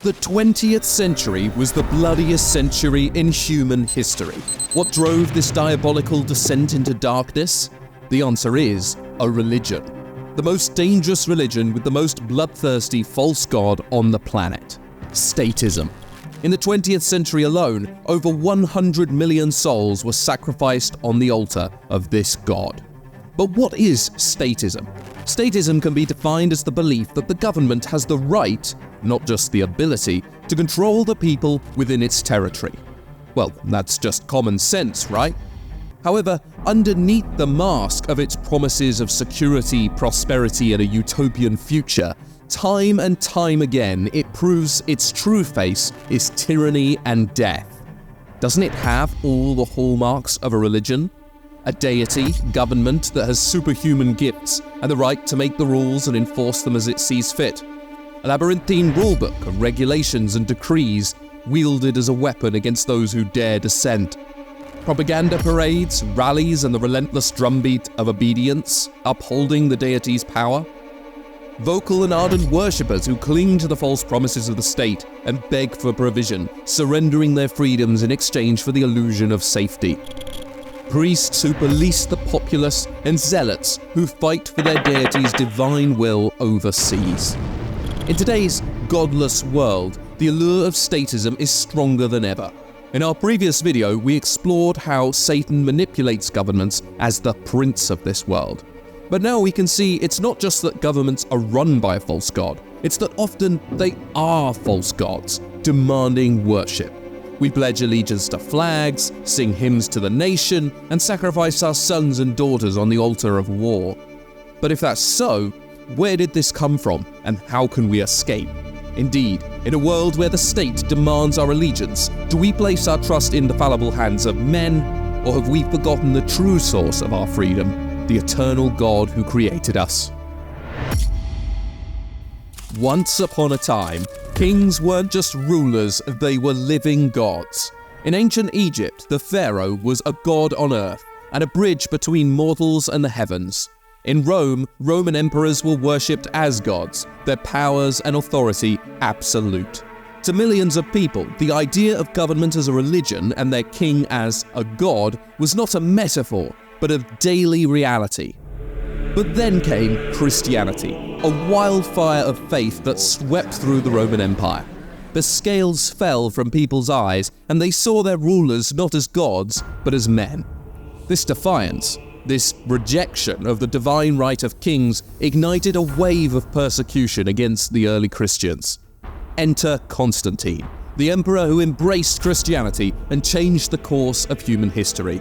The 20th century was the bloodiest century in human history. What drove this diabolical descent into darkness? The answer is a religion. The most dangerous religion with the most bloodthirsty false god on the planet. Statism. In the 20th century alone, over 100 million souls were sacrificed on the altar of this god. But what is statism? Statism can be defined as the belief that the government has the right, not just the ability, to control the people within its territory. Well, that's just common sense, right? However, underneath the mask of its promises of security, prosperity, and a utopian future, time and time again it proves its true face is tyranny and death. Doesn't it have all the hallmarks of a religion? A deity, government that has superhuman gifts and the right to make the rules and enforce them as it sees fit. A labyrinthine rulebook of regulations and decrees wielded as a weapon against those who dare dissent. Propaganda parades, rallies, and the relentless drumbeat of obedience upholding the deity's power. Vocal and ardent worshippers who cling to the false promises of the state and beg for provision, surrendering their freedoms in exchange for the illusion of safety. Priests who police the populace and zealots who fight for their deity's divine will overseas. In today's godless world, the allure of statism is stronger than ever. In our previous video, we explored how Satan manipulates governments as the prince of this world. But now we can see it's not just that governments are run by a false god, it's that often they are false gods, demanding worship. We pledge allegiance to flags, sing hymns to the nation, and sacrifice our sons and daughters on the altar of war. But if that's so, where did this come from, and how can we escape? Indeed, in a world where the state demands our allegiance, do we place our trust in the fallible hands of men, or have we forgotten the true source of our freedom, the eternal God who created us? Once upon a time, kings weren't just rulers, they were living gods. In ancient Egypt, the pharaoh was a god on earth and a bridge between mortals and the heavens. In Rome, Roman emperors were worshipped as gods, their powers and authority absolute. To millions of people, the idea of government as a religion and their king as a god was not a metaphor, but a daily reality. But then came Christianity, a wildfire of faith that swept through the Roman Empire. The scales fell from people's eyes, and they saw their rulers not as gods, but as men. This defiance, this rejection of the divine right of kings, ignited a wave of persecution against the early Christians. Enter Constantine, the emperor who embraced Christianity and changed the course of human history.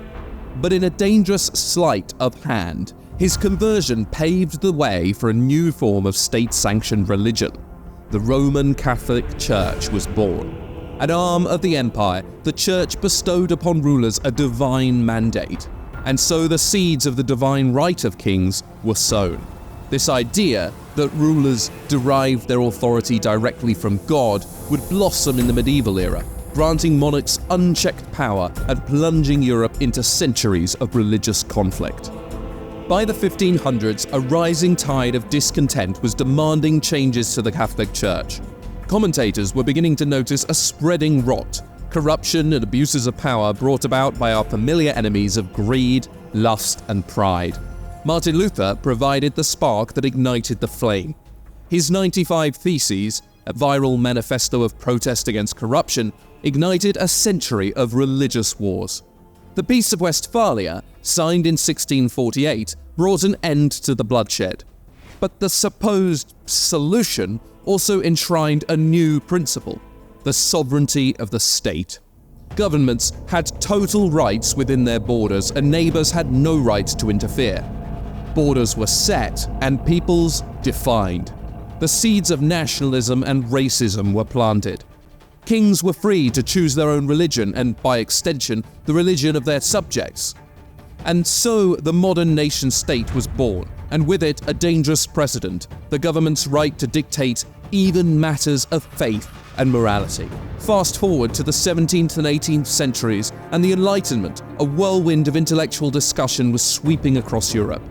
But in a dangerous sleight of hand, his conversion paved the way for a new form of state-sanctioned religion. The Roman Catholic Church was born. An arm of the empire, the church bestowed upon rulers a divine mandate. And so the seeds of the divine right of kings were sown. This idea that rulers derived their authority directly from God would blossom in the medieval era, granting monarchs unchecked power and plunging Europe into centuries of religious conflict. By the 1500s, a rising tide of discontent was demanding changes to the Catholic Church. Commentators were beginning to notice a spreading rot, corruption and abuses of power brought about by our familiar enemies of greed, lust, and pride. Martin Luther provided the spark that ignited the flame. His 95 Theses, a viral manifesto of protest against corruption, ignited a century of religious wars. The Peace of Westphalia, signed in 1648, brought an end to the bloodshed. But the supposed solution also enshrined a new principle: the sovereignty of the state. Governments had total rights within their borders, and neighbors had no right to interfere. Borders were set and peoples defined. The seeds of nationalism and racism were planted. Kings were free to choose their own religion and, by extension, the religion of their subjects. And so the modern nation-state was born, and with it a dangerous precedent: the government's right to dictate even matters of faith and morality. Fast forward to the 17th and 18th centuries, and the Enlightenment, a whirlwind of intellectual discussion, was sweeping across Europe.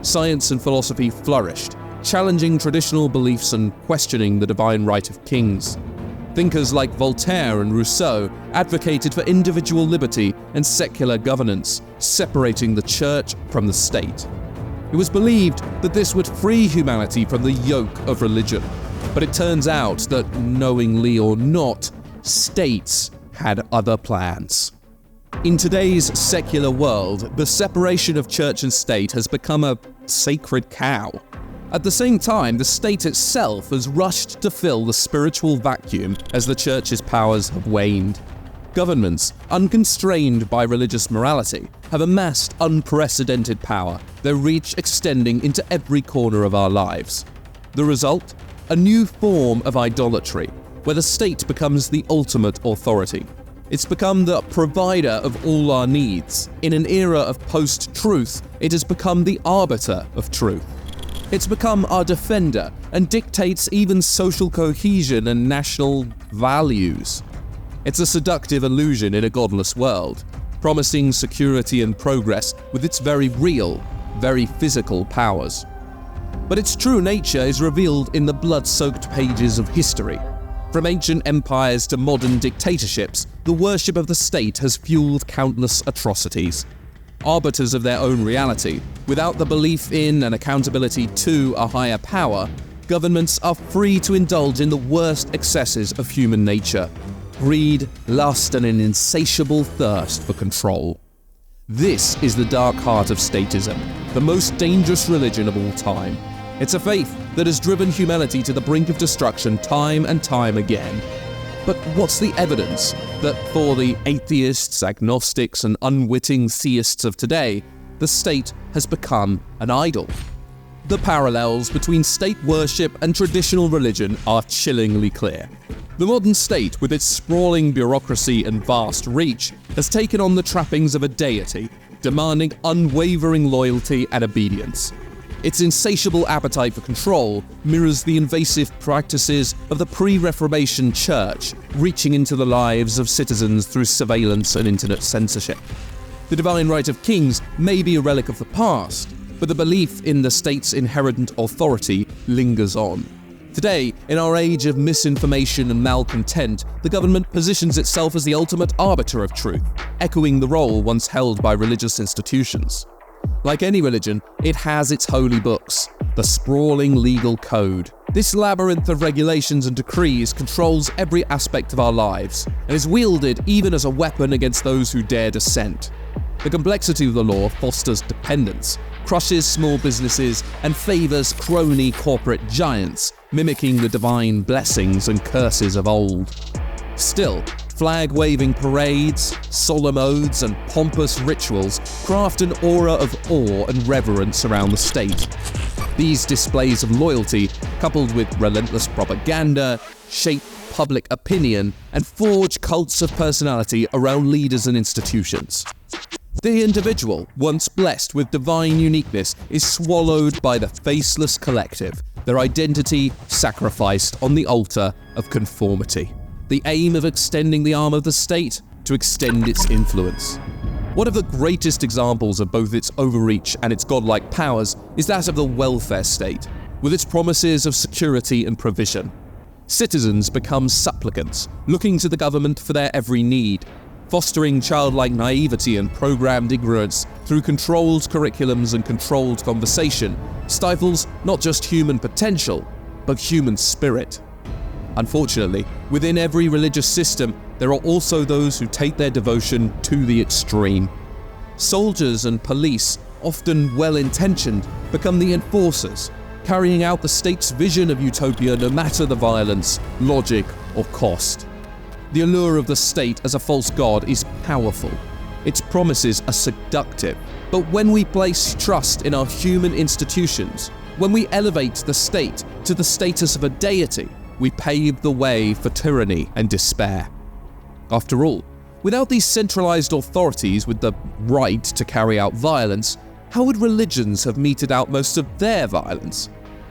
Science and philosophy flourished, challenging traditional beliefs and questioning the divine right of kings. Thinkers like Voltaire and Rousseau advocated for individual liberty and secular governance, separating the church from the state. It was believed that this would free humanity from the yoke of religion, but it turns out that, knowingly or not, states had other plans. In today's secular world, the separation of church and state has become a sacred cow. At the same time, the state itself has rushed to fill the spiritual vacuum as the church's powers have waned. Governments, unconstrained by religious morality, have amassed unprecedented power, their reach extending into every corner of our lives. The result? A new form of idolatry, where the state becomes the ultimate authority. It's become the provider of all our needs. In an era of post-truth, it has become the arbiter of truth. It's become our defender and dictates even social cohesion and national values. It's a seductive illusion in a godless world, promising security and progress with its very real, very physical powers. But its true nature is revealed in the blood-soaked pages of history. From ancient empires to modern dictatorships, the worship of the state has fueled countless atrocities. Arbiters of their own reality, without the belief in and accountability to a higher power, governments are free to indulge in the worst excesses of human nature: greed, lust, and an insatiable thirst for control. This is the dark heart of statism, the most dangerous religion of all time. It's a faith that has driven humanity to the brink of destruction time and time again. But what's the evidence that for the atheists, agnostics, and unwitting theists of today, the state has become an idol? The parallels between state worship and traditional religion are chillingly clear. The modern state, with its sprawling bureaucracy and vast reach, has taken on the trappings of a deity, demanding unwavering loyalty and obedience. Its insatiable appetite for control mirrors the invasive practices of the pre-Reformation Church, reaching into the lives of citizens through surveillance and internet censorship. The divine right of kings may be a relic of the past, but the belief in the state's inherent authority lingers on. Today, in our age of misinformation and malcontent, the government positions itself as the ultimate arbiter of truth, echoing the role once held by religious institutions. Like any religion, it has its holy books, the sprawling legal code. This labyrinth of regulations and decrees controls every aspect of our lives, and is wielded even as a weapon against those who dare dissent. The complexity of the law fosters dependence, crushes small businesses, and favors crony corporate giants, mimicking the divine blessings and curses of old. Still, flag-waving parades, solemn oaths, and pompous rituals craft an aura of awe and reverence around the state. These displays of loyalty, coupled with relentless propaganda, shape public opinion and forge cults of personality around leaders and institutions. The individual, once blessed with divine uniqueness, is swallowed by the faceless collective, their identity sacrificed on the altar of conformity. The aim of extending the arm of the state to extend its influence. One of the greatest examples of both its overreach and its godlike powers is that of the welfare state, with its promises of security and provision. Citizens become supplicants, looking to the government for their every need. Fostering childlike naivety and programmed ignorance through controlled curriculums and controlled conversation stifles not just human potential, but human spirit. Unfortunately, within every religious system, there are also those who take their devotion to the extreme. Soldiers and police, often well-intentioned, become the enforcers, carrying out the state's vision of utopia no matter the violence, logic, or cost. The allure of the state as a false god is powerful. Its promises are seductive. But when we place trust in our human institutions, when we elevate the state to the status of a deity, we pave the way for tyranny and despair. After all, without these centralized authorities with the right to carry out violence, how would religions have meted out most of their violence?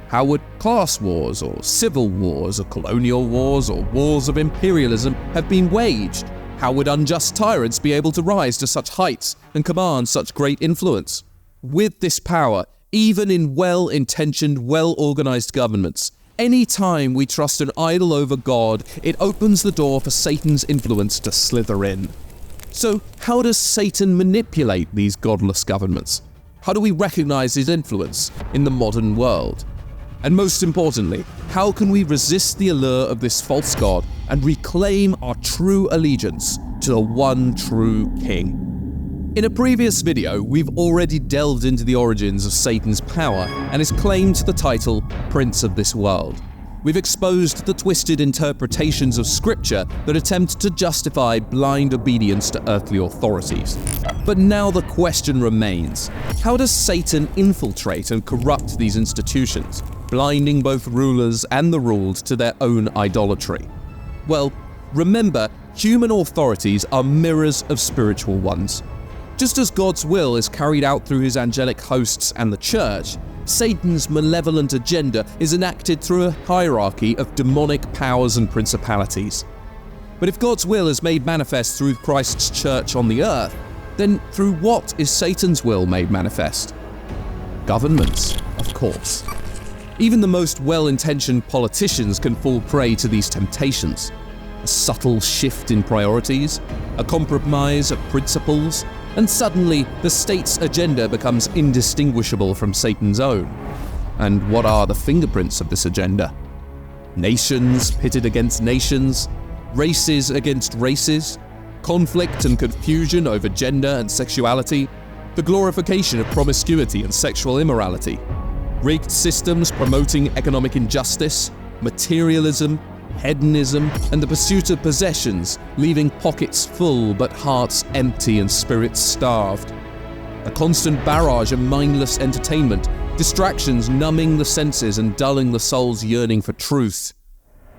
How would class wars or civil wars or colonial wars or wars of imperialism have been waged? How would unjust tyrants be able to rise to such heights and command such great influence? With this power, even in well-intentioned, well-organized governments, Any time we trust an idol over God, it opens the door for Satan's influence to slither in. So, how does Satan manipulate these godless governments? How do we recognize his influence in the modern world? And most importantly, how can we resist the allure of this false god and reclaim our true allegiance to the one true king? In a previous video, we've already delved into the origins of Satan's power and his claim to the title Prince of this world. We've exposed the twisted interpretations of scripture that attempt to justify blind obedience to earthly authorities. But now the question remains, how does Satan infiltrate and corrupt these institutions, blinding both rulers and the ruled to their own idolatry? Well, remember, human authorities are mirrors of spiritual ones. Just as God's will is carried out through his angelic hosts and the church, Satan's malevolent agenda is enacted through a hierarchy of demonic powers and principalities. But if God's will is made manifest through Christ's church on the earth, then through what is Satan's will made manifest? Governments, of course. Even the most well-intentioned politicians can fall prey to these temptations. A subtle shift in priorities, a compromise of principles, and suddenly the state's agenda becomes indistinguishable from Satan's own. And what are the fingerprints of this agenda? Nations pitted against nations, races against races, conflict and confusion over gender and sexuality, the glorification of promiscuity and sexual immorality, rigged systems promoting economic injustice, materialism, hedonism, and the pursuit of possessions, leaving pockets full but hearts empty and spirits starved. A constant barrage of mindless entertainment, distractions numbing the senses and dulling the soul's yearning for truth.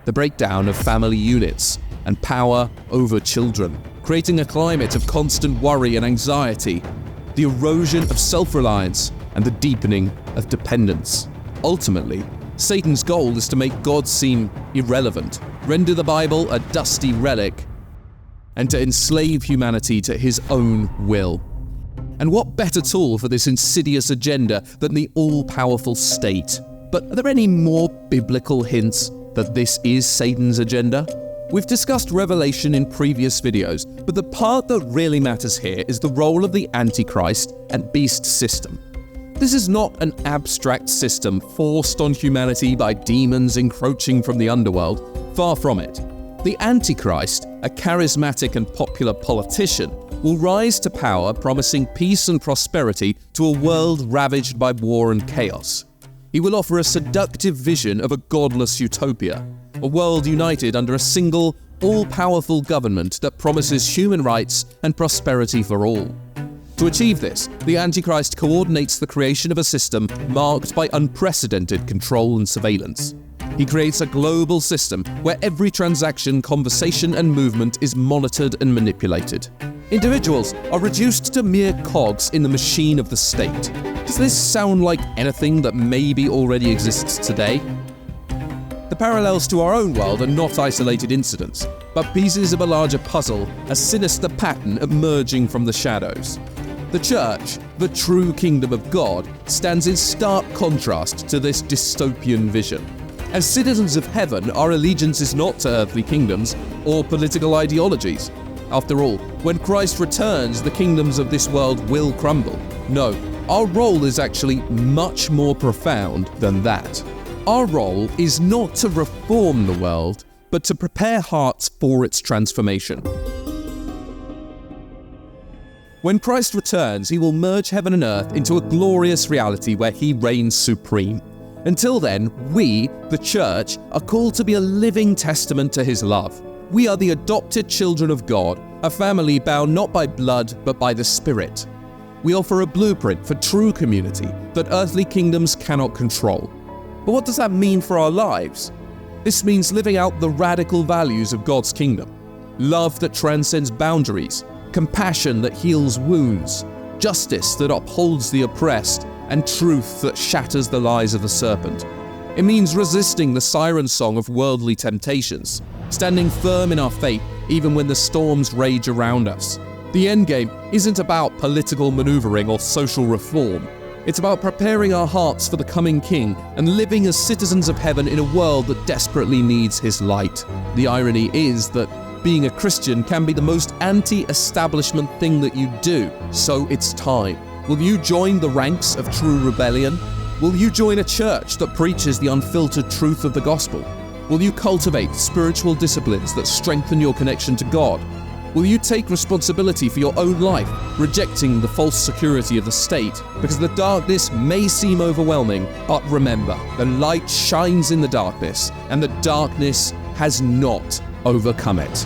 The breakdown of family units and power over children, creating a climate of constant worry and anxiety. The erosion of self-reliance and the deepening of dependence. Ultimately, Satan's goal is to make God seem irrelevant, render the Bible a dusty relic, and to enslave humanity to his own will. And what better tool for this insidious agenda than the all-powerful state? But are there any more biblical hints that this is Satan's agenda? We've discussed Revelation in previous videos, but the part that really matters here is the role of the Antichrist and beast system. This is not an abstract system forced on humanity by demons encroaching from the underworld. Far from it. The Antichrist, a charismatic and popular politician, will rise to power promising peace and prosperity to a world ravaged by war and chaos. He will offer a seductive vision of a godless utopia, a world united under a single, all-powerful government that promises human rights and prosperity for all. To achieve this, the Antichrist coordinates the creation of a system marked by unprecedented control and surveillance. He creates a global system where every transaction, conversation, and movement is monitored and manipulated. Individuals are reduced to mere cogs in the machine of the state. Does this sound like anything that maybe already exists today? The parallels to our own world are not isolated incidents, but pieces of a larger puzzle, a sinister pattern emerging from the shadows. The church, the true kingdom of God, stands in stark contrast to this dystopian vision. As citizens of heaven, our allegiance is not to earthly kingdoms or political ideologies. After all, when Christ returns, the kingdoms of this world will crumble. No, our role is actually much more profound than that. Our role is not to reform the world, but to prepare hearts for its transformation. When Christ returns, he will merge heaven and earth into a glorious reality where he reigns supreme. Until then, we, the church, are called to be a living testament to his love. We are the adopted children of God, a family bound not by blood but by the Spirit. We offer a blueprint for true community that earthly kingdoms cannot control. But what does that mean for our lives? This means living out the radical values of God's kingdom. Love that transcends boundaries, compassion that heals wounds, justice that upholds the oppressed, and truth that shatters the lies of the serpent. It means resisting the siren song of worldly temptations, standing firm in our faith even when the storms rage around us. The endgame isn't about political maneuvering or social reform. It's about preparing our hearts for the coming King and living as citizens of heaven in a world that desperately needs his light. The irony is that being a Christian can be the most anti-establishment thing that you do, so it's time. Will you join the ranks of true rebellion? Will you join a church that preaches the unfiltered truth of the gospel? Will you cultivate spiritual disciplines that strengthen your connection to God? Will you take responsibility for your own life, rejecting the false security of the state? Because the darkness may seem overwhelming, but remember, the light shines in the darkness, and the darkness has not overcome it.